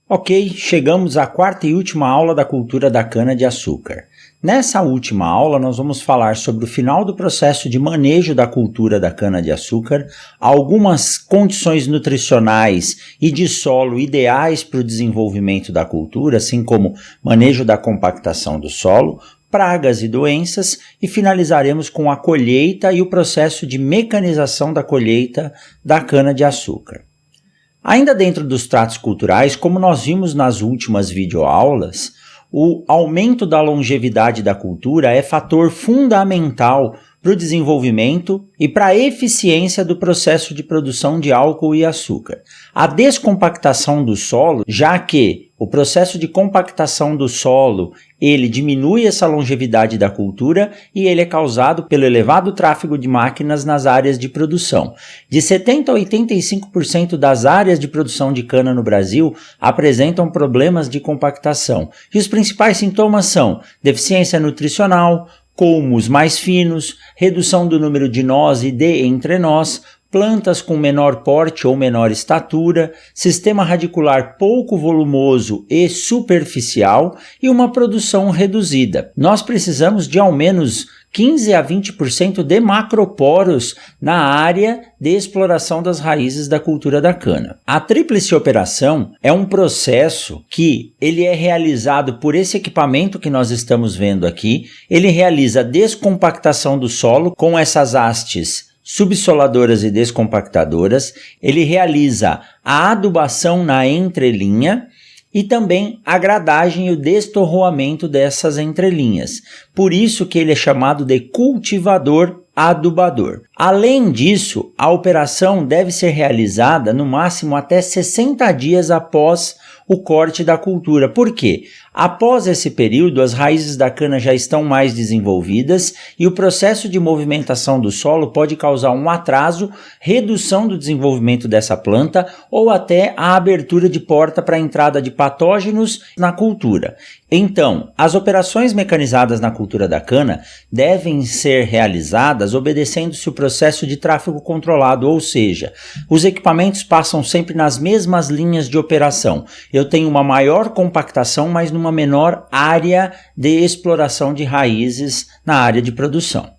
Ok, chegamos à quarta e última aula da cultura da cana-de-açúcar. Nessa última aula nós vamos falar sobre o final do processo de manejo da cultura da cana-de-açúcar, algumas condições nutricionais e de solo ideais para o desenvolvimento da cultura, assim como manejo da compactação do solo, pragas e doenças, e finalizaremos com a colheita e o processo de mecanização da colheita da cana-de-açúcar. Ainda dentro dos tratos culturais, como nós vimos nas últimas videoaulas, o aumento da longevidade da cultura é fator fundamental para o desenvolvimento e para a eficiência do processo de produção de álcool e açúcar. A descompactação do solo, já que o processo de compactação do solo, ele diminui essa longevidade da cultura e ele é causado pelo elevado tráfego de máquinas nas áreas de produção. De 70% a 85% das áreas de produção de cana no Brasil apresentam problemas de compactação. E os principais sintomas são deficiência nutricional, colmos mais finos, redução do número de nós e de entrenós, plantas com menor porte ou menor estatura, sistema radicular pouco volumoso e superficial e uma produção reduzida. Nós precisamos de ao menos 15 a 20% de macroporos na área de exploração das raízes da cultura da cana. A tríplice operação é um processo que ele é realizado por esse equipamento que nós estamos vendo aqui. Ele realiza a descompactação do solo com essas hastes subsoladoras e descompactadoras, ele realiza a adubação na entrelinha e também a gradagem e o destorroamento dessas entrelinhas. Por isso que ele é chamado de cultivador adubador. Além disso, a operação deve ser realizada no máximo até 60 dias após o corte da cultura. Por quê? Após esse período, as raízes da cana já estão mais desenvolvidas e o processo de movimentação do solo pode causar um atraso, redução do desenvolvimento dessa planta ou até a abertura de porta para a entrada de patógenos na cultura. Então, as operações mecanizadas na cultura da cana devem ser realizadas obedecendo-se o processo de tráfego controlado, ou seja, os equipamentos passam sempre nas mesmas linhas de operação. Eu tenho uma maior compactação, mas numa menor área de exploração de raízes na área de produção.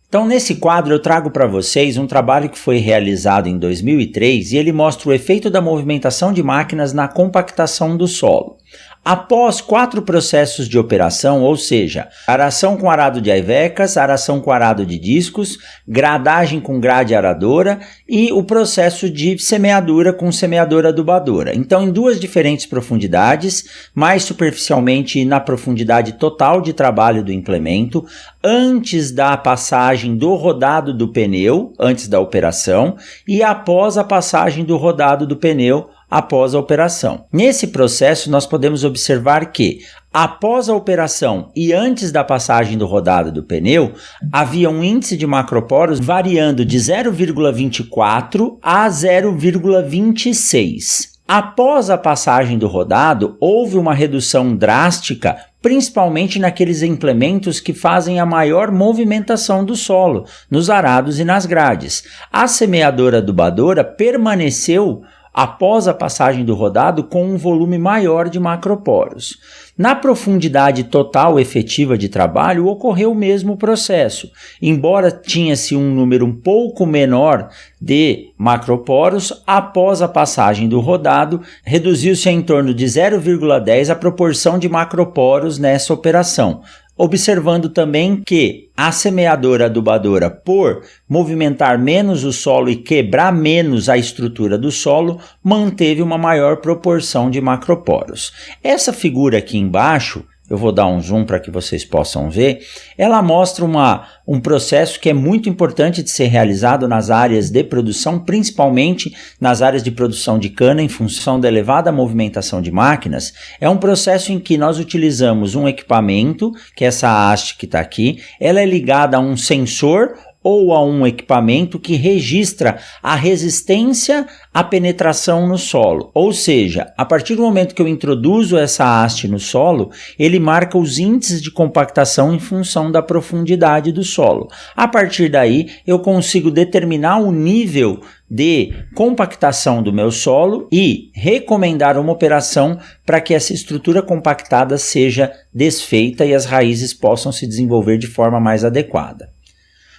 Então, nesse quadro eu trago para vocês um trabalho que foi realizado em 2003 e ele mostra o efeito da movimentação de máquinas na compactação do solo. Após 4 processos de operação, ou seja, aração com arado de aivecas, aração com arado de discos, gradagem com grade aradora e o processo de semeadura com semeadora adubadora. Então, em 2 diferentes profundidades, mais superficialmente na profundidade total de trabalho do implemento, antes da passagem do rodado do pneu, antes da operação, e após a passagem do rodado do pneu, após a operação. Nesse processo, nós podemos observar que, após a operação e antes da passagem do rodado do pneu, havia um índice de macroporos variando de 0,24 a 0,26. Após a passagem do rodado, houve uma redução drástica, principalmente naqueles implementos que fazem a maior movimentação do solo, nos arados e nas grades. A semeadora adubadora permaneceu após a passagem do rodado com um volume maior de macroporos. Na profundidade total efetiva de trabalho ocorreu o mesmo processo. Embora tinha-se um número um pouco menor de macroporos, após a passagem do rodado, reduziu-se em torno de 0,10 a proporção de macroporos nessa operação. Observando também que a semeadora adubadora, por movimentar menos o solo e quebrar menos a estrutura do solo, manteve uma maior proporção de macroporos. Essa figura aqui embaixo, eu vou dar um zoom para que vocês possam ver, ela mostra um processo que é muito importante de ser realizado nas áreas de produção, principalmente nas áreas de produção de cana, em função da elevada movimentação de máquinas. É um processo em que nós utilizamos um equipamento, que é essa haste que está aqui, ela é ligada a um sensor ou a um equipamento que registra a resistência à penetração no solo. Ou seja, a partir do momento que eu introduzo essa haste no solo, ele marca os índices de compactação em função da profundidade do solo. A partir daí, eu consigo determinar o nível de compactação do meu solo e recomendar uma operação para que essa estrutura compactada seja desfeita e as raízes possam se desenvolver de forma mais adequada.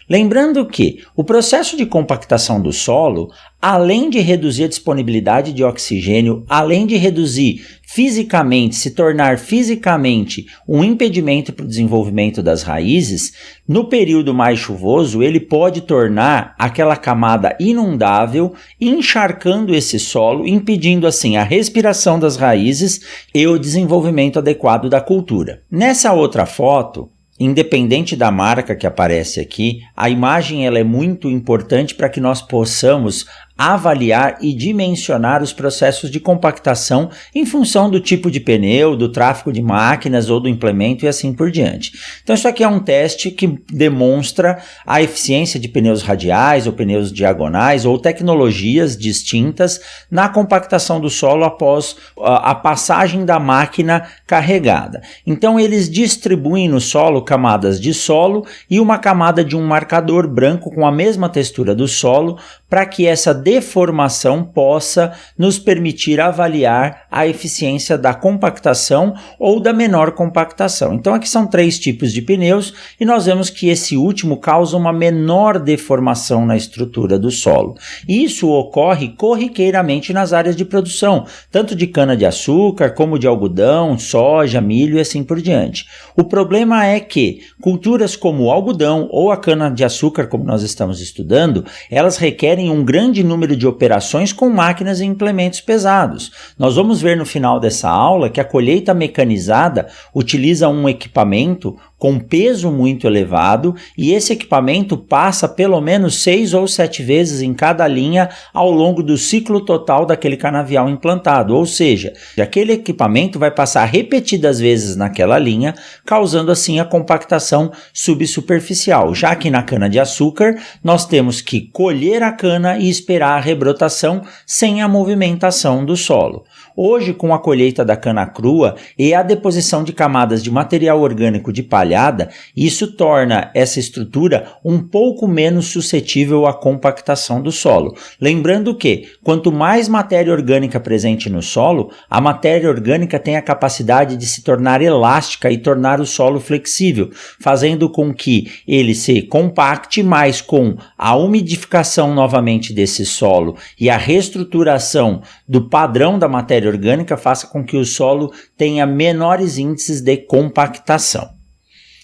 Lembrando que o processo de compactação do solo, além de reduzir a disponibilidade de oxigênio, além de reduzir fisicamente, se tornar fisicamente um impedimento para o desenvolvimento das raízes, no período mais chuvoso ele pode tornar aquela camada inundável, encharcando esse solo, impedindo assim a respiração das raízes e o desenvolvimento adequado da cultura. Nessa outra foto, independente da marca que aparece aqui, a imagem ela é muito importante para que nós possamos avaliar e dimensionar os processos de compactação em função do tipo de pneu, do tráfego de máquinas ou do implemento e assim por diante. Então isso aqui é um teste que demonstra a eficiência de pneus radiais ou pneus diagonais ou tecnologias distintas na compactação do solo após a passagem da máquina carregada. Então eles distribuem no solo camadas de solo e uma camada de um marcador branco com a mesma textura do solo para que essa deformação possa nos permitir avaliar a eficiência da compactação ou da menor compactação. Então aqui são 3 tipos de pneus e nós vemos que esse último causa uma menor deformação na estrutura do solo. Isso ocorre corriqueiramente nas áreas de produção, tanto de cana-de-açúcar como de algodão, soja, milho e assim por diante. O problema é que culturas como o algodão ou a cana-de-açúcar, como nós estamos estudando, elas requerem um grande número de operações com máquinas e implementos pesados. Nós vamos ver no final dessa aula que a colheita mecanizada utiliza um equipamento com peso muito elevado e esse equipamento passa pelo menos 6 ou 7 vezes em cada linha ao longo do ciclo total daquele canavial implantado, ou seja, aquele equipamento vai passar repetidas vezes naquela linha, causando assim a compactação subsuperficial, já que na cana-de-açúcar nós temos que colher a cana e esperar a rebrotação sem a movimentação do solo. Hoje, com a colheita da cana crua e a deposição de camadas de material orgânico de palhada, isso torna essa estrutura um pouco menos suscetível à compactação do solo. Lembrando que, quanto mais matéria orgânica presente no solo, a matéria orgânica tem a capacidade de se tornar elástica e tornar o solo flexível, fazendo com que ele se compacte mais com a umidificação novamente desse solo e a reestruturação do padrão da matéria orgânica faça com que o solo tenha menores índices de compactação.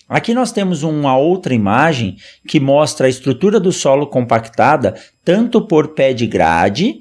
Aqui nós temos uma outra imagem que mostra a estrutura do solo compactada tanto por pé de grade,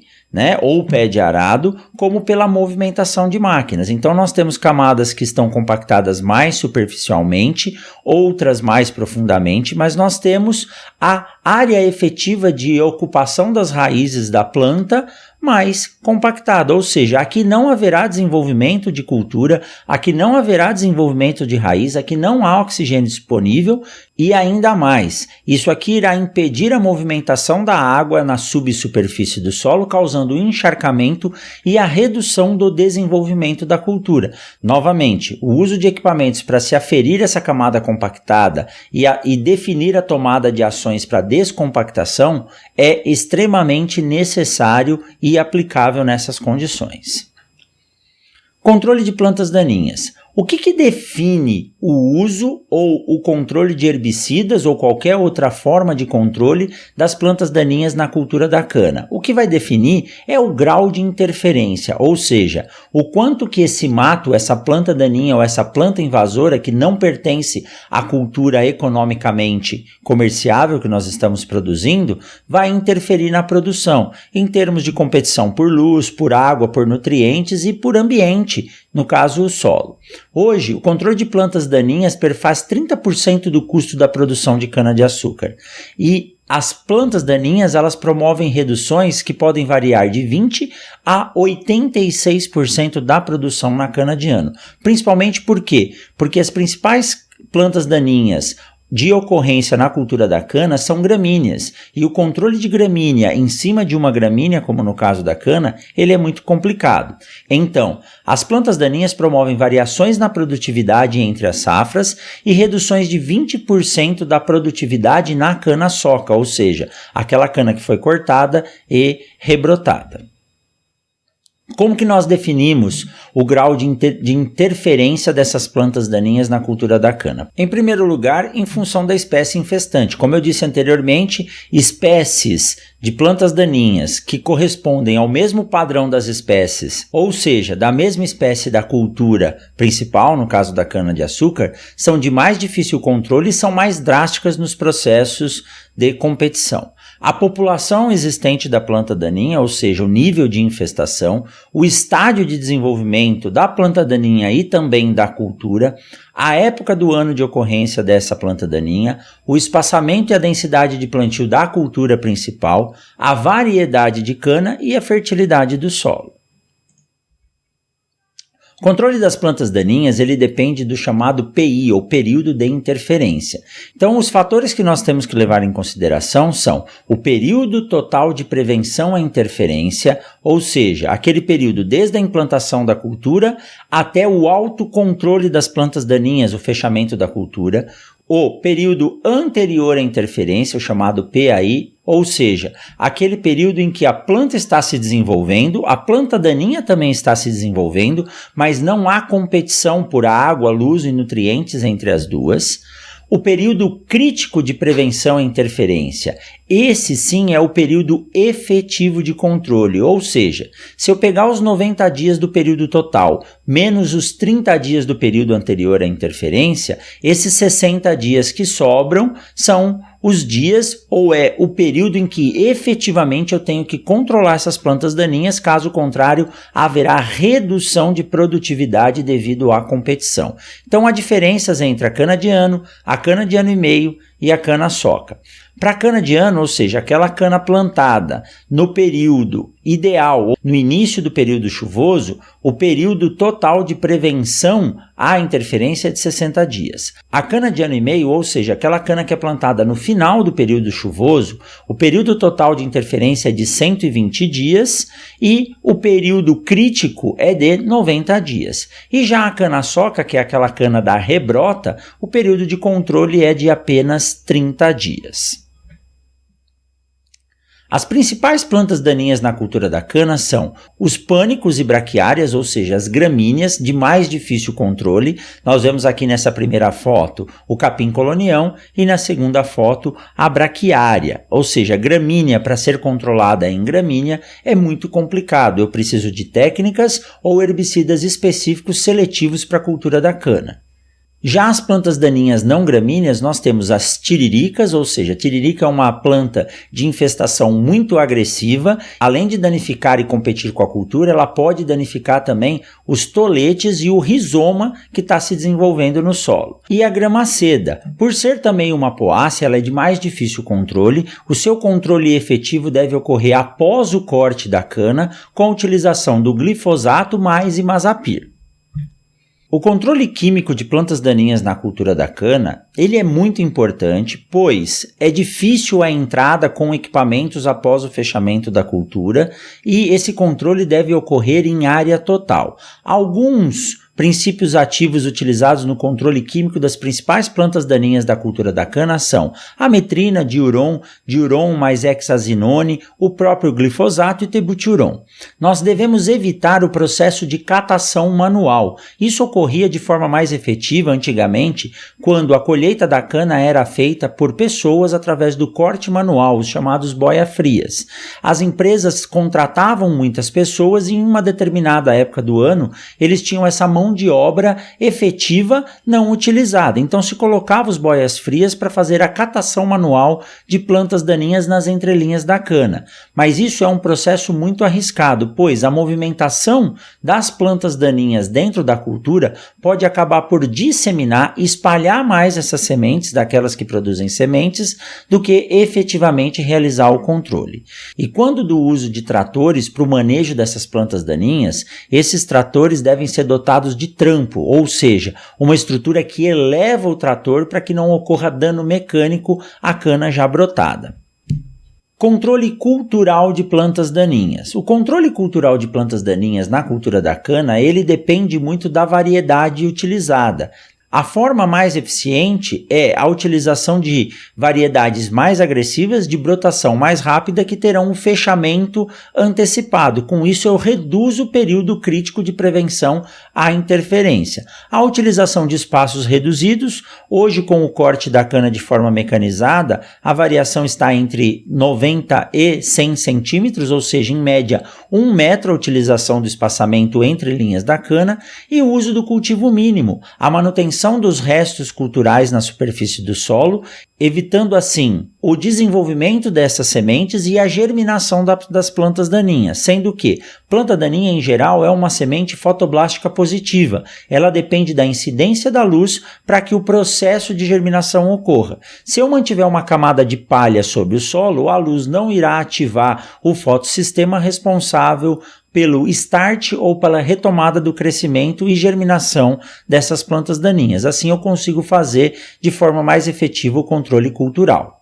ou pé de arado, como pela movimentação de máquinas. Então nós temos camadas que estão compactadas mais superficialmente, outras mais profundamente, mas nós temos a área efetiva de ocupação das raízes da planta mais compactada, ou seja, aqui não haverá desenvolvimento de cultura, aqui não haverá desenvolvimento de raiz, aqui não há oxigênio disponível e ainda mais, isso aqui irá impedir a movimentação da água na subsuperfície do solo, causando o encharcamento e a redução do desenvolvimento da cultura. Novamente, o uso de equipamentos para se aferir essa camada compactada e definir a tomada de ações para descompactação é extremamente necessário e aplicável nessas condições. Controle de plantas daninhas. O que define o uso ou o controle de herbicidas ou qualquer outra forma de controle das plantas daninhas na cultura da cana? O que vai definir é o grau de interferência, ou seja, o quanto que esse mato, essa planta daninha ou essa planta invasora que não pertence à cultura economicamente comerciável que nós estamos produzindo, vai interferir na produção, em termos de competição por luz, por água, por nutrientes e por ambiente, no caso o solo. Hoje, o controle de plantas daninhas perfaz 30% do custo da produção de cana-de-açúcar e as plantas daninhas elas promovem reduções que podem variar de 20% a 86% da produção na cana de ano. Principalmente por quê? Porque as principais plantas daninhas de ocorrência na cultura da cana são gramíneas, e o controle de gramínea em cima de uma gramínea, como no caso da cana, ele é muito complicado. Então, as plantas daninhas promovem variações na produtividade entre as safras e reduções de 20% da produtividade na cana-soca, ou seja, aquela cana que foi cortada e rebrotada. Como que nós definimos o grau de interferência dessas plantas daninhas na cultura da cana? Em primeiro lugar, em função da espécie infestante. Como eu disse anteriormente, espécies de plantas daninhas que correspondem ao mesmo padrão das espécies, ou seja, da mesma espécie da cultura principal, no caso da cana-de-açúcar, são de mais difícil controle e são mais drásticas nos processos de competição. A população existente da planta daninha, ou seja, o nível de infestação, o estágio de desenvolvimento da planta daninha e também da cultura, a época do ano de ocorrência dessa planta daninha, o espaçamento e a densidade de plantio da cultura principal, a variedade de cana e a fertilidade do solo. O controle das plantas daninhas ele depende do chamado PI, ou período de interferência. Então, os fatores que nós temos que levar em consideração são o período total de prevenção à interferência, ou seja, aquele período desde a implantação da cultura até o autocontrole das plantas daninhas, o fechamento da cultura, o período anterior à interferência, o chamado PAI, ou seja, aquele período em que a planta está se desenvolvendo, a planta daninha também está se desenvolvendo, mas não há competição por água, luz e nutrientes entre as duas. O período crítico de prevenção à interferência, esse sim é o período efetivo de controle, ou seja, se eu pegar os 90 dias do período total, menos os 30 dias do período anterior à interferência, esses 60 dias que sobram são os dias ou é o período em que efetivamente eu tenho que controlar essas plantas daninhas, caso contrário haverá redução de produtividade devido à competição. Então há diferenças entre a cana de ano e meio e a cana-soca. Para a cana de ano, ou seja, aquela cana plantada no período ideal, no início do período chuvoso, o período total de prevenção à interferência é de 60 dias. A cana de ano e meio, ou seja, aquela cana que é plantada no final do período chuvoso, o período total de interferência é de 120 dias e o período crítico é de 90 dias. E já a cana-soca, que é aquela cana da rebrota, o período de controle é de apenas 30 dias. As principais plantas daninhas na cultura da cana são os pânicos e braquiárias, ou seja, as gramíneas de mais difícil controle. Nós vemos aqui nessa primeira foto o capim-colonião e na segunda foto a braquiária, ou seja, gramínea para ser controlada em gramínea é muito complicado. Eu preciso de técnicas ou herbicidas específicos seletivos para a cultura da cana. Já as plantas daninhas não gramíneas, nós temos as tiriricas, ou seja, a tiririca é uma planta de infestação muito agressiva. Além de danificar e competir com a cultura, ela pode danificar também os toletes e o rizoma que está se desenvolvendo no solo. E a gramaceda, por ser também uma poácea, ela é de mais difícil controle. O seu controle efetivo deve ocorrer após o corte da cana, com a utilização do glifosato mais imazapir. O controle químico de plantas daninhas na cultura da cana, ele é muito importante, pois é difícil a entrada com equipamentos após o fechamento da cultura e esse controle deve ocorrer em área total. Alguns princípios ativos utilizados no controle químico das principais plantas daninhas da cultura da cana são a metrina, diuron mais hexazinone, o próprio glifosato e tebutiuron. Nós devemos evitar o processo de catação manual. Isso ocorria de forma mais efetiva antigamente, quando a colheita da cana era feita por pessoas através do corte manual, os chamados boia-frias. As empresas contratavam muitas pessoas e em uma determinada época do ano, eles tinham essa mão de obra efetiva não utilizada. Então se colocava os boias frias para fazer a catação manual de plantas daninhas nas entrelinhas da cana. Mas isso é um processo muito arriscado, pois a movimentação das plantas daninhas dentro da cultura pode acabar por disseminar e espalhar mais essas sementes daquelas que produzem sementes do que efetivamente realizar o controle. E quando do uso de tratores para o manejo dessas plantas daninhas, esses tratores devem ser dotados chamados de trampo, ou seja, uma estrutura que eleva o trator para que não ocorra dano mecânico à cana já brotada. Controle cultural de plantas daninhas. O controle cultural de plantas daninhas na cultura da cana, ele depende muito da variedade utilizada. A forma mais eficiente é a utilização de variedades mais agressivas, de brotação mais rápida, que terão um fechamento antecipado. Com isso, eu reduzo o período crítico de prevenção à interferência. A utilização de espaços reduzidos, hoje com o corte da cana de forma mecanizada, a variação está entre 90 e 100 centímetros, ou seja, em média 1 metro a utilização do espaçamento entre linhas da cana, e o uso do cultivo mínimo, a manutenção dos restos culturais na superfície do solo, evitando assim o desenvolvimento dessas sementes e a germinação das plantas daninhas, sendo que planta daninha em geral é uma semente fotoblástica positiva, ela depende da incidência da luz para que o processo de germinação ocorra. Se eu mantiver uma camada de palha sobre o solo, a luz não irá ativar o fotossistema responsável pelo start ou pela retomada do crescimento e germinação dessas plantas daninhas. Assim eu consigo fazer de forma mais efetiva o controle cultural.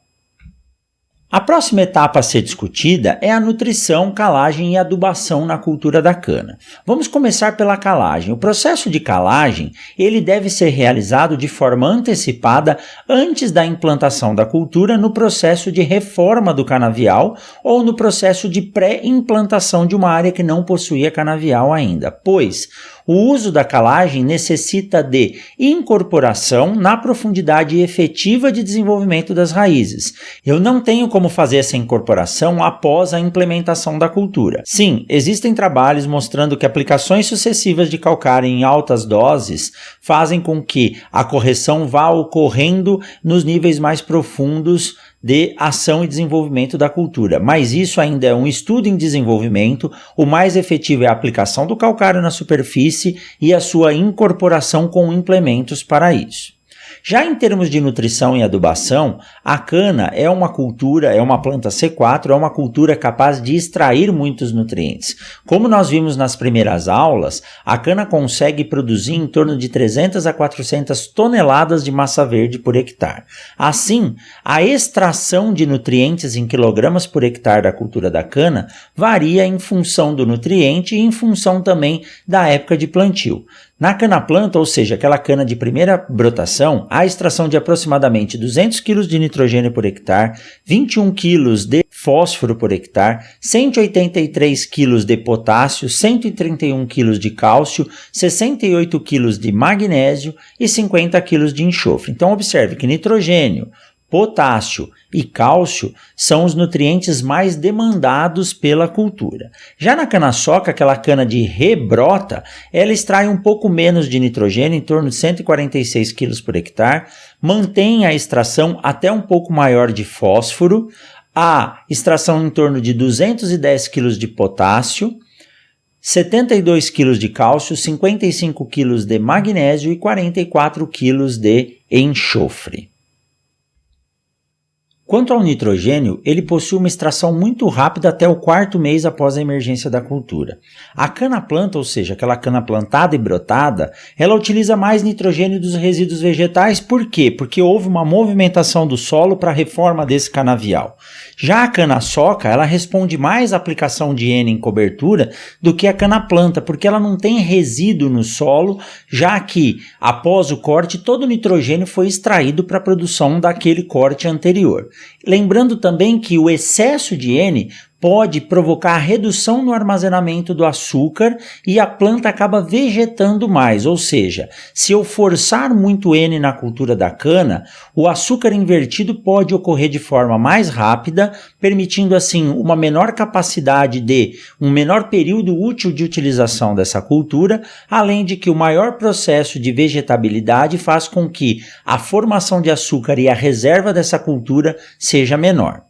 A próxima etapa a ser discutida é a nutrição, calagem e adubação na cultura da cana. Vamos começar pela calagem. O processo de calagem, ele deve ser realizado de forma antecipada antes da implantação da cultura no processo de reforma do canavial ou no processo de pré-implantação de uma área que não possuía canavial ainda, pois o uso da calagem necessita de incorporação na profundidade efetiva de desenvolvimento das raízes. Eu não tenho como fazer essa incorporação após a implementação da cultura. Sim, existem trabalhos mostrando que aplicações sucessivas de calcário em altas doses fazem com que a correção vá ocorrendo nos níveis mais profundos de ação e desenvolvimento da cultura, mas isso ainda é um estudo em desenvolvimento. O mais efetivo é a aplicação do calcário na superfície e a sua incorporação com implementos para isso. Já em termos de nutrição e adubação, a cana é uma planta C4, é uma cultura capaz de extrair muitos nutrientes. Como nós vimos nas primeiras aulas, a cana consegue produzir em torno de 300 a 400 toneladas de massa verde por hectare. Assim, a extração de nutrientes em quilogramas por hectare da cultura da cana varia em função do nutriente e em função também da época de plantio. Na cana-planta, ou seja, aquela cana de primeira brotação, há extração de aproximadamente 200 kg de nitrogênio por hectare, 21 kg de fósforo por hectare, 183 kg de potássio, 131 kg de cálcio, 68 kg de magnésio e 50 kg de enxofre. Então, observe que nitrogênio, potássio e cálcio são os nutrientes mais demandados pela cultura. Já na cana-soca, aquela cana de rebrota, ela extrai um pouco menos de nitrogênio, em torno de 146 kg por hectare, mantém a extração até um pouco maior de fósforo, a extração em torno de 210 kg de potássio, 72 kg de cálcio, 55 kg de magnésio e 44 kg de enxofre. Quanto ao nitrogênio, ele possui uma extração muito rápida até o 4º mês após a emergência da cultura. A cana-planta, ou seja, aquela cana plantada e brotada, ela utiliza mais nitrogênio dos resíduos vegetais. Por quê? Porque houve uma movimentação do solo para a reforma desse canavial. Já a cana-soca, ela responde mais à aplicação de N em cobertura do que a cana-planta, porque ela não tem resíduo no solo, já que, após o corte, todo o nitrogênio foi extraído para a produção daquele corte anterior. Lembrando também que o excesso de N pode provocar redução no armazenamento do açúcar e a planta acaba vegetando mais, ou seja, se eu forçar muito N na cultura da cana, o açúcar invertido pode ocorrer de forma mais rápida, permitindo assim uma menor capacidade um menor período útil de utilização dessa cultura, além de que o maior processo de vegetabilidade faz com que a formação de açúcar e a reserva dessa cultura seja menor.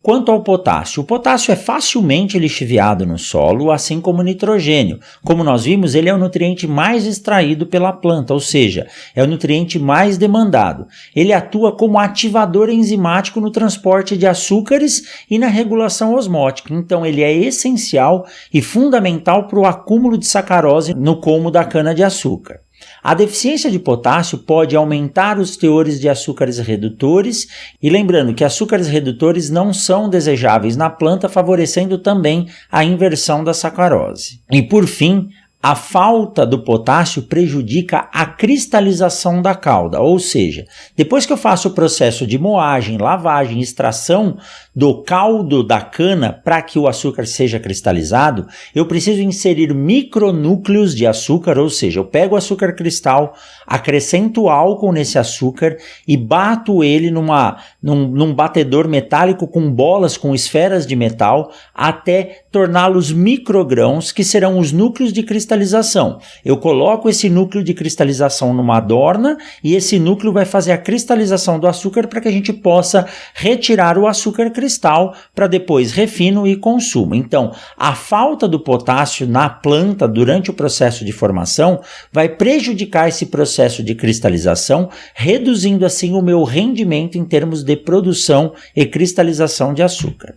Quanto ao potássio, o potássio é facilmente lixiviado no solo, assim como o nitrogênio. Como nós vimos, ele é o nutriente mais extraído pela planta, ou seja, é o nutriente mais demandado. Ele atua como ativador enzimático no transporte de açúcares e na regulação osmótica, então ele é essencial e fundamental para o acúmulo de sacarose no colmo da cana-de-açúcar. A deficiência de potássio pode aumentar os teores de açúcares redutores, e lembrando que açúcares redutores não são desejáveis na planta, favorecendo também a inversão da sacarose. E por fim, a falta do potássio prejudica a cristalização da calda, ou seja, depois que eu faço o processo de moagem, lavagem, extração do caldo da cana para que o açúcar seja cristalizado, eu preciso inserir micronúcleos de açúcar, ou seja, eu pego o açúcar cristal, acrescento álcool nesse açúcar e bato ele num batedor metálico com bolas, com esferas de metal, até torná-los microgrãos, que serão os núcleos de cristalização. Eu coloco esse núcleo de cristalização numa adorna e esse núcleo vai fazer a cristalização do açúcar para que a gente possa retirar o açúcar cristal para depois refino e consumo. Então, a falta do potássio na planta durante o processo de formação vai prejudicar esse processo de cristalização, reduzindo assim o meu rendimento em termos de produção e cristalização de açúcar.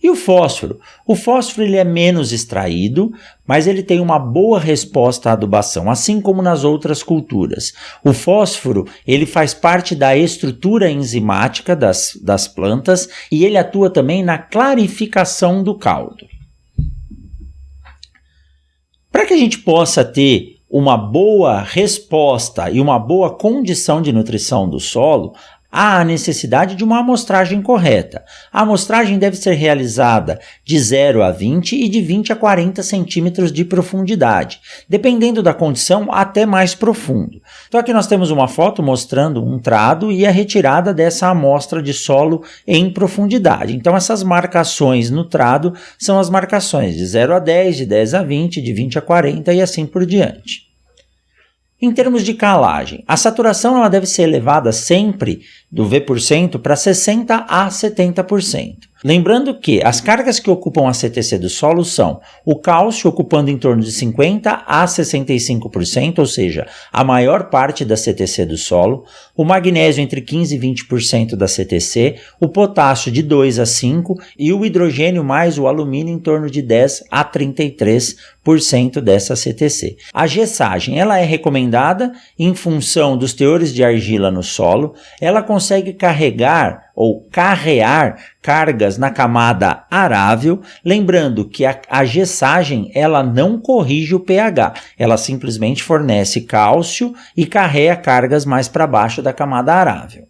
E o fósforo? O fósforo ele é menos extraído, mas ele tem uma boa resposta à adubação, assim como nas outras culturas. O fósforo ele faz parte da estrutura enzimática das plantas e ele atua também na clarificação do caldo. Para que a gente possa ter uma boa resposta e uma boa condição de nutrição do solo, há a necessidade de uma amostragem correta. A amostragem deve ser realizada de 0 a 20 e de 20 a 40 centímetros de profundidade, dependendo da condição até mais profundo. Então aqui nós temos uma foto mostrando um trado e a retirada dessa amostra de solo em profundidade. Então essas marcações no trado são as marcações de 0 a 10, de 10 a 20, de 20 a 40 e assim por diante. Em termos de calagem, a saturação ela deve ser elevada sempre do V% para 60% a 70%. Lembrando que as cargas que ocupam a CTC do solo são o cálcio ocupando em torno de 50% a 65%, ou seja, a maior parte da CTC do solo, o magnésio entre 15% e 20% da CTC, o potássio de 2% a 5% e o hidrogênio mais o alumínio em torno de 10% a 33% dessa CTC. A gessagem ela é recomendada em função dos teores de argila no solo, ela consegue carregar ou carrear cargas na camada arável, lembrando que a gessagem ela não corrige o pH, ela simplesmente fornece cálcio e carrega cargas mais para baixo da camada arável.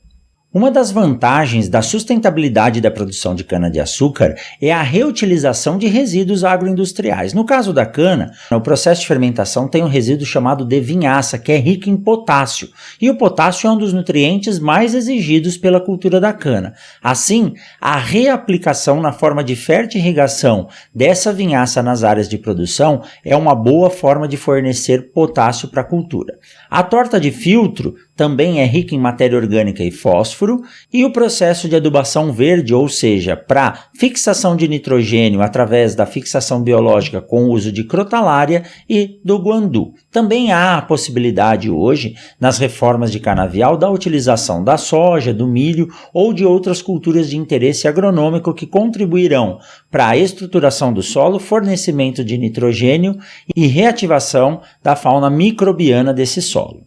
Uma das vantagens da sustentabilidade da produção de cana-de-açúcar é a reutilização de resíduos agroindustriais. No caso da cana, o processo de fermentação tem um resíduo chamado de vinhaça, que é rico em potássio, e o potássio é um dos nutrientes mais exigidos pela cultura da cana. Assim, a reaplicação na forma de fertirrigação dessa vinhaça nas áreas de produção é uma boa forma de fornecer potássio para a cultura. A torta de filtro também é rica em matéria orgânica e fósforo, e o processo de adubação verde, ou seja, para fixação de nitrogênio através da fixação biológica com o uso de crotalária e do guandu. Também há a possibilidade hoje, nas reformas de canavial, da utilização da soja, do milho ou de outras culturas de interesse agronômico que contribuirão para a estruturação do solo, fornecimento de nitrogênio e reativação da fauna microbiana desse solo.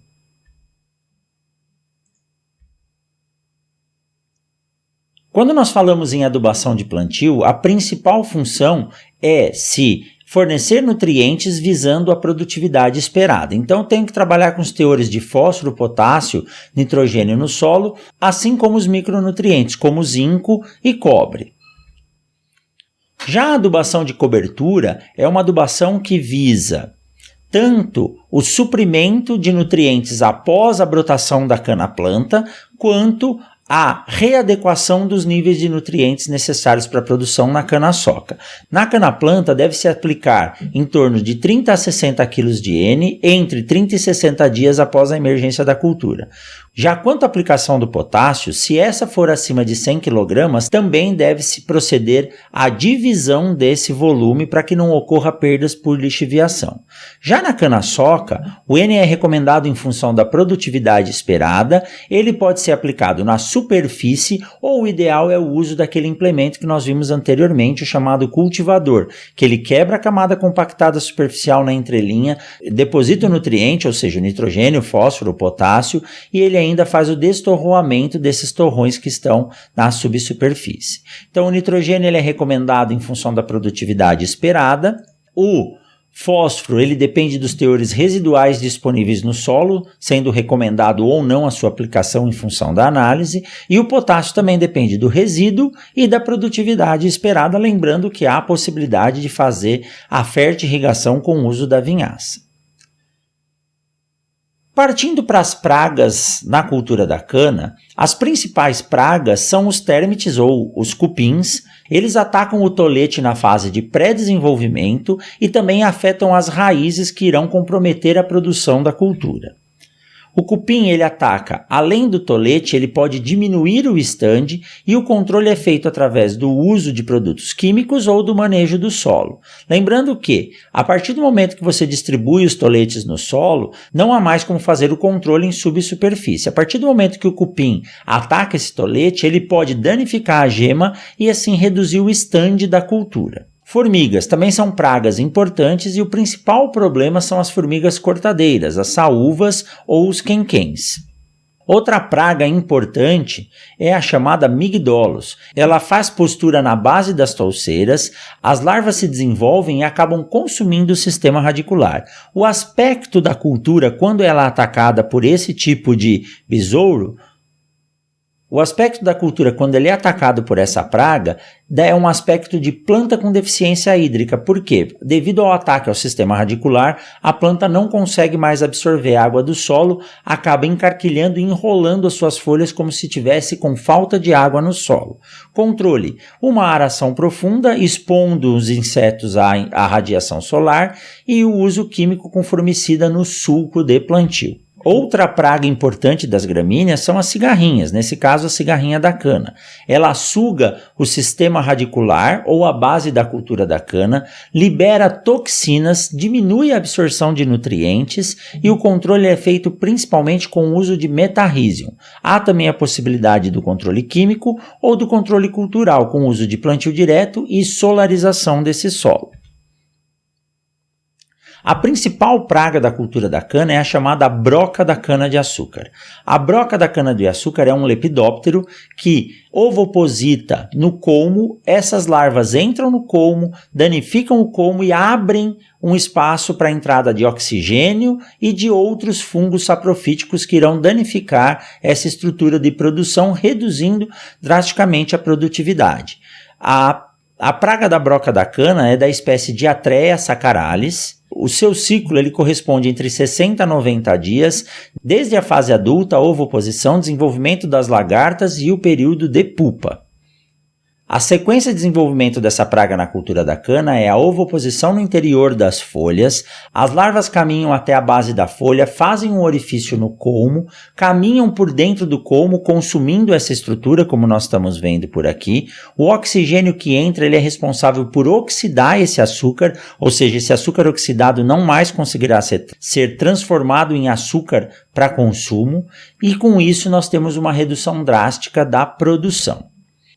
Quando nós falamos em adubação de plantio, a principal função é se fornecer nutrientes visando a produtividade esperada. Então, tenho que trabalhar com os teores de fósforo, potássio, nitrogênio no solo, assim como os micronutrientes, como zinco e cobre. Já a adubação de cobertura é uma adubação que visa tanto o suprimento de nutrientes após a brotação da cana-planta, quanto a readequação dos níveis de nutrientes necessários para a produção na cana-soca. Na cana-planta deve-se aplicar em torno de 30 a 60 kg de N entre 30 e 60 dias após a emergência da cultura. Já quanto à aplicação do potássio, se essa for acima de 100 kg, também deve-se proceder à divisão desse volume para que não ocorra perdas por lixiviação. Já na cana-soca, o N é recomendado em função da produtividade esperada, ele pode ser aplicado na superfície ou o ideal é o uso daquele implemento que nós vimos anteriormente, o chamado cultivador, que ele quebra a camada compactada superficial na entrelinha, deposita o nutriente, ou seja, o nitrogênio, o fósforo, o potássio, e ele ainda faz o destorroamento desses torrões que estão na subsuperfície. Então o nitrogênio ele é recomendado em função da produtividade esperada. O fósforo ele depende dos teores residuais disponíveis no solo, sendo recomendado ou não a sua aplicação em função da análise, e o potássio também depende do resíduo e da produtividade esperada, lembrando que há a possibilidade de fazer a fertirrigação com o uso da vinhaça. Partindo para as pragas na cultura da cana, as principais pragas são os térmites ou os cupins. Eles atacam o tolete na fase de pré-desenvolvimento e também afetam as raízes que irão comprometer a produção da cultura. O cupim ele ataca, além do tolete, ele pode diminuir o estande e o controle é feito através do uso de produtos químicos ou do manejo do solo. Lembrando que, a partir do momento que você distribui os toletes no solo, não há mais como fazer o controle em subsuperfície. A partir do momento que o cupim ataca esse tolete, ele pode danificar a gema e assim reduzir o estande da cultura. Formigas também são pragas importantes e o principal problema são as formigas cortadeiras, as saúvas ou os quenquens. Outra praga importante é a chamada migdolos. Ela faz postura na base das touceiras, as larvas se desenvolvem e acabam consumindo o sistema radicular. O aspecto da cultura quando ela é atacada por esse tipo de besouro, o aspecto da cultura, quando ele é atacado por essa praga, é um aspecto de planta com deficiência hídrica. Por quê? Devido ao ataque ao sistema radicular, a planta não consegue mais absorver a água do solo, acaba encarquilhando e enrolando as suas folhas como se tivesse com falta de água no solo. Controle: uma aração profunda, expondo os insetos à radiação solar e o uso químico com formicida no sulco de plantio. Outra praga importante das gramíneas são as cigarrinhas, nesse caso a cigarrinha da cana. Ela suga o sistema radicular ou a base da cultura da cana, libera toxinas, diminui a absorção de nutrientes e o controle é feito principalmente com o uso de metarrhizium. Há também a possibilidade do controle químico ou do controle cultural com o uso de plantio direto e solarização desse solo. A principal praga da cultura da cana é a chamada broca da cana-de-açúcar. A broca da cana-de-açúcar é um lepidóptero que ovoposita no colmo, essas larvas entram no colmo, danificam o colmo e abrem um espaço para a entrada de oxigênio e de outros fungos saprofíticos que irão danificar essa estrutura de produção, reduzindo drasticamente a produtividade. A praga da broca da cana é da espécie Diatreia sacaralis. O seu ciclo ele corresponde entre 60 a 90 dias, desde a fase adulta, a ovoposição, desenvolvimento das lagartas e o período de pupa. A sequência de desenvolvimento dessa praga na cultura da cana é a ovoposição no interior das folhas, as larvas caminham até a base da folha, fazem um orifício no colmo, caminham por dentro do colmo, consumindo essa estrutura, como nós estamos vendo por aqui. O oxigênio que entra ele é responsável por oxidar esse açúcar, ou seja, esse açúcar oxidado não mais conseguirá ser transformado em açúcar para consumo, e com isso nós temos uma redução drástica da produção.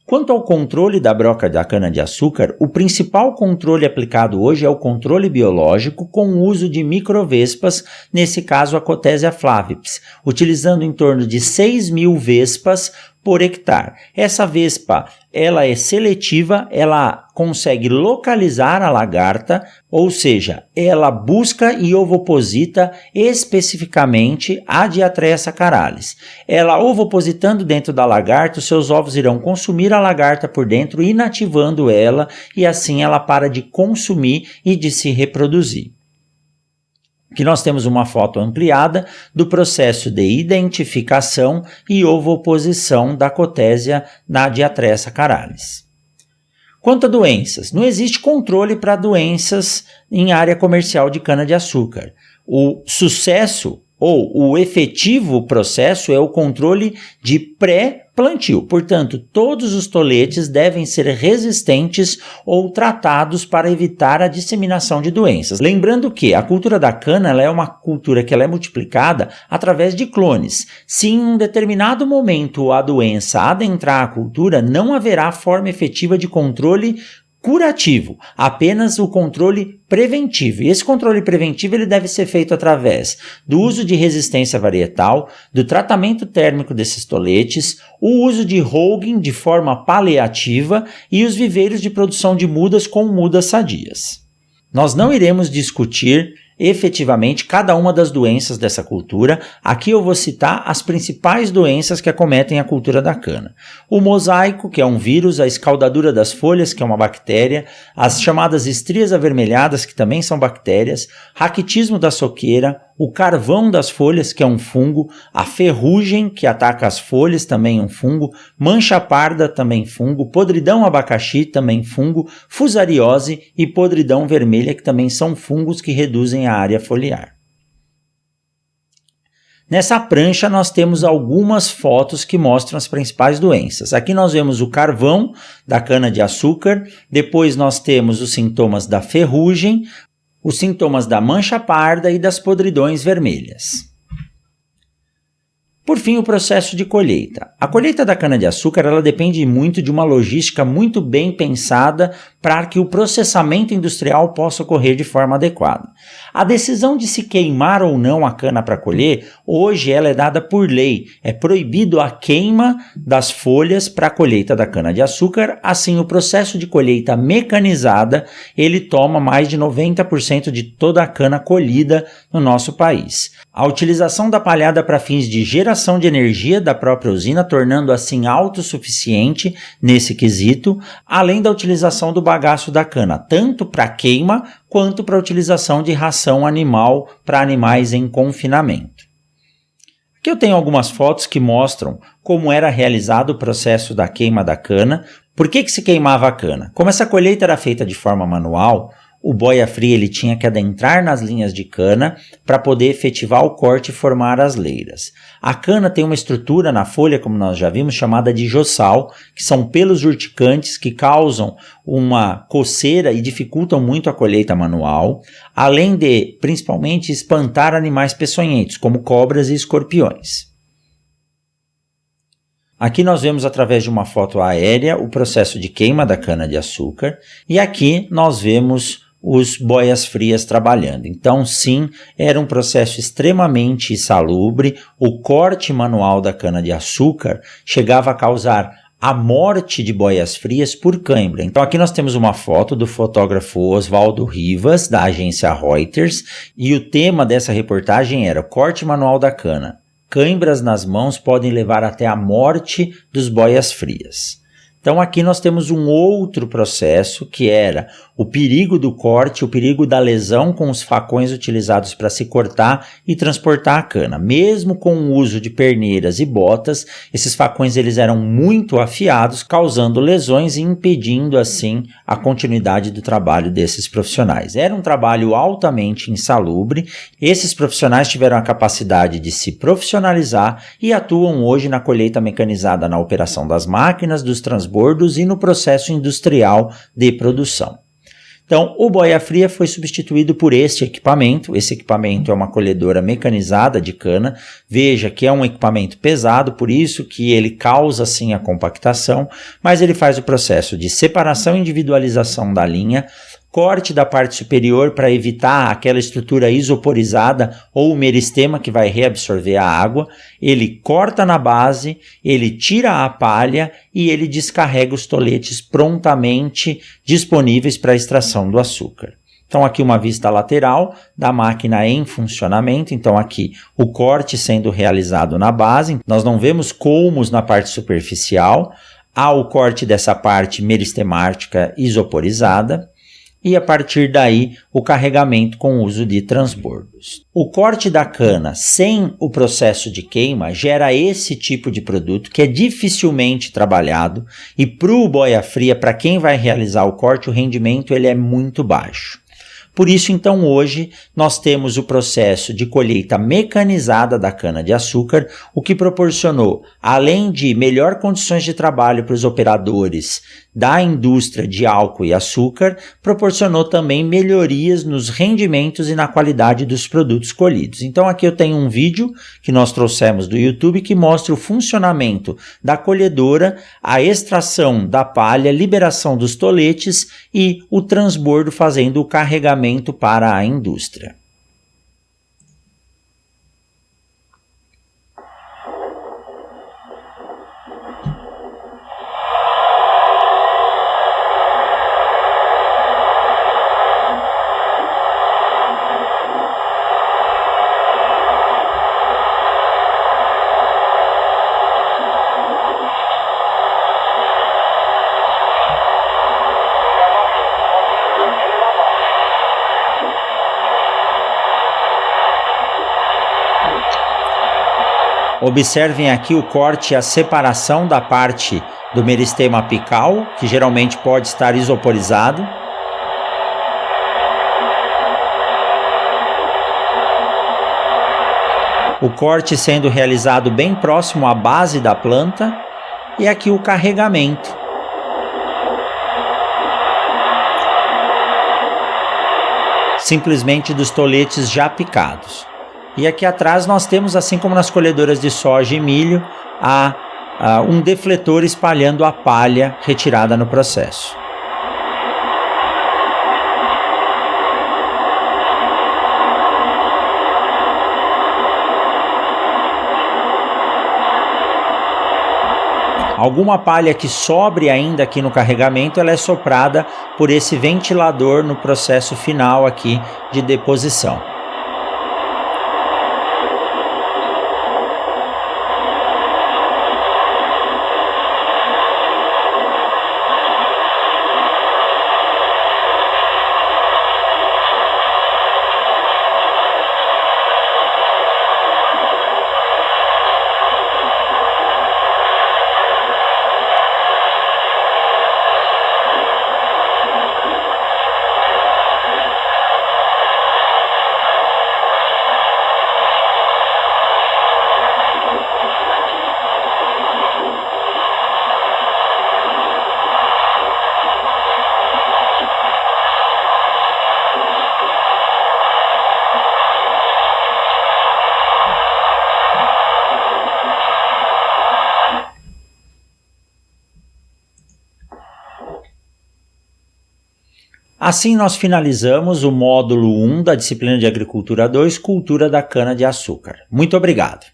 Quanto ao controle da broca da cana-de-açúcar, o principal controle aplicado hoje é o controle biológico com o uso de microvespas, nesse caso a Cotesia flavips, utilizando em torno de 6.000 vespas por hectare. Essa vespa ela é seletiva, ela consegue localizar a lagarta, ou seja, ela busca e ovoposita especificamente a Diatreia sacaralis. Ela ovopositando dentro da lagarta, os seus ovos irão consumir a lagarta por dentro, inativando ela, e assim ela para de consumir e de se reproduzir. Aqui nós temos uma foto ampliada do processo de identificação e ovoposição da Cotesia na Diatreia sacaralis. Quanto a doenças, não existe controle para doenças em área comercial de cana-de-açúcar. O sucesso ou o efetivo processo é o controle de pré-plantio. Portanto, todos os toletes devem ser resistentes ou tratados para evitar a disseminação de doenças. Lembrando que a cultura da cana ela é uma cultura que ela é multiplicada através de clones. Se em um determinado momento a doença adentrar a cultura, não haverá forma efetiva de controle curativo, apenas o controle preventivo. E esse controle preventivo ele deve ser feito através do uso de resistência varietal, do tratamento térmico desses toletes, o uso de hogging de forma paliativa e os viveiros de produção de mudas com mudas sadias. Nós não iremos discutir efetivamente cada uma das doenças dessa cultura. Aqui eu vou citar as principais doenças que acometem a cultura da cana. O mosaico, que é um vírus, a escaldadura das folhas, que é uma bactéria, as chamadas estrias avermelhadas, que também são bactérias, raquitismo da soqueira, o carvão das folhas, que é um fungo, a ferrugem, que ataca as folhas, também um fungo, mancha parda, também fungo, podridão abacaxi, também fungo, fusariose e podridão vermelha, que também são fungos que reduzem a área foliar. Nessa prancha nós temos algumas fotos que mostram as principais doenças. Aqui nós vemos o carvão da cana-de-açúcar, depois nós temos os sintomas da ferrugem, os sintomas da mancha parda e das podridões vermelhas. Por fim, o processo de colheita. A colheita da cana-de-açúcar ela depende muito de uma logística muito bem pensada para que o processamento industrial possa ocorrer de forma adequada. A decisão de se queimar ou não a cana para colher, hoje ela é dada por lei. É proibido a queima das folhas para a colheita da cana-de-açúcar, assim o processo de colheita mecanizada ele toma mais de 90% de toda a cana colhida no nosso país. A utilização da palhada para fins de geração de energia da própria usina, tornando assim autossuficiente nesse quesito, além da utilização do bagaço da cana, tanto para queima quanto para a utilização de ração animal para animais em confinamento. Aqui eu tenho algumas fotos que mostram como era realizado o processo da queima da cana. Por que se queimava a cana? Como essa colheita era feita de forma manual, o boia fria ele tinha que adentrar nas linhas de cana para poder efetivar o corte e formar as leiras. A cana tem uma estrutura na folha, como nós já vimos, chamada de jossal, que são pelos urticantes que causam uma coceira e dificultam muito a colheita manual, além de, principalmente, espantar animais peçonhentos, como cobras e escorpiões. Aqui nós vemos através de uma foto aérea o processo de queima da cana-de-açúcar e aqui nós vemos os boias frias trabalhando. Então, sim, era um processo extremamente insalubre. O corte manual da cana-de-açúcar chegava a causar a morte de boias frias por cãibra. Então, aqui nós temos uma foto do fotógrafo Oswaldo Rivas, da agência Reuters, e o tema dessa reportagem era o corte manual da cana. Cãibras nas mãos podem levar até a morte dos boias frias. Então aqui nós temos um outro processo que era o perigo do corte, o perigo da lesão com os facões utilizados para se cortar e transportar a cana. Mesmo com o uso de perneiras e botas, esses facões eles eram muito afiados, causando lesões e impedindo assim a continuidade do trabalho desses profissionais. Era um trabalho altamente insalubre. Esses profissionais tiveram a capacidade de se profissionalizar e atuam hoje na colheita mecanizada, na operação das máquinas, dos transbordos e no processo industrial de produção. Então, o boia fria foi substituído por este equipamento. Esse equipamento é uma colhedora mecanizada de cana. Veja que é um equipamento pesado, por isso que ele causa sim a compactação, mas ele faz o processo de separação e individualização da linha, corte da parte superior para evitar aquela estrutura isoporizada ou o meristema que vai reabsorver a água, ele corta na base, ele tira a palha e ele descarrega os toletes prontamente disponíveis para a extração do açúcar. Então aqui uma vista lateral da máquina em funcionamento, então aqui o corte sendo realizado na base, nós não vemos colmos na parte superficial, há o corte dessa parte meristemática isoporizada, e a partir daí o carregamento com o uso de transbordos. O corte da cana sem o processo de queima gera esse tipo de produto que é dificilmente trabalhado e para o boia fria, para quem vai realizar o corte, o rendimento ele é muito baixo. Por isso, então, hoje nós temos o processo de colheita mecanizada da cana-de-açúcar, o que proporcionou, além de melhor condições de trabalho para os operadores da indústria de álcool e açúcar, proporcionou também melhorias nos rendimentos e na qualidade dos produtos colhidos. Então aqui eu tenho um vídeo que nós trouxemos do YouTube que mostra o funcionamento da colhedora, a extração da palha, liberação dos toletes e o transbordo fazendo o carregamento para a indústria. Observem aqui o corte e a separação da parte do meristema apical, que geralmente pode estar isoporizado. O corte sendo realizado bem próximo à base da planta e aqui o carregamento. Simplesmente dos toletes já picados. E aqui atrás nós temos, assim como nas colhedoras de soja e milho, um defletor espalhando a palha retirada no processo. Alguma palha que sobre ainda aqui no carregamento, ela é soprada por esse ventilador no processo final aqui de deposição. Assim nós finalizamos o módulo 1 da disciplina de Agricultura 2, Cultura da Cana-de-Açúcar. Muito obrigado.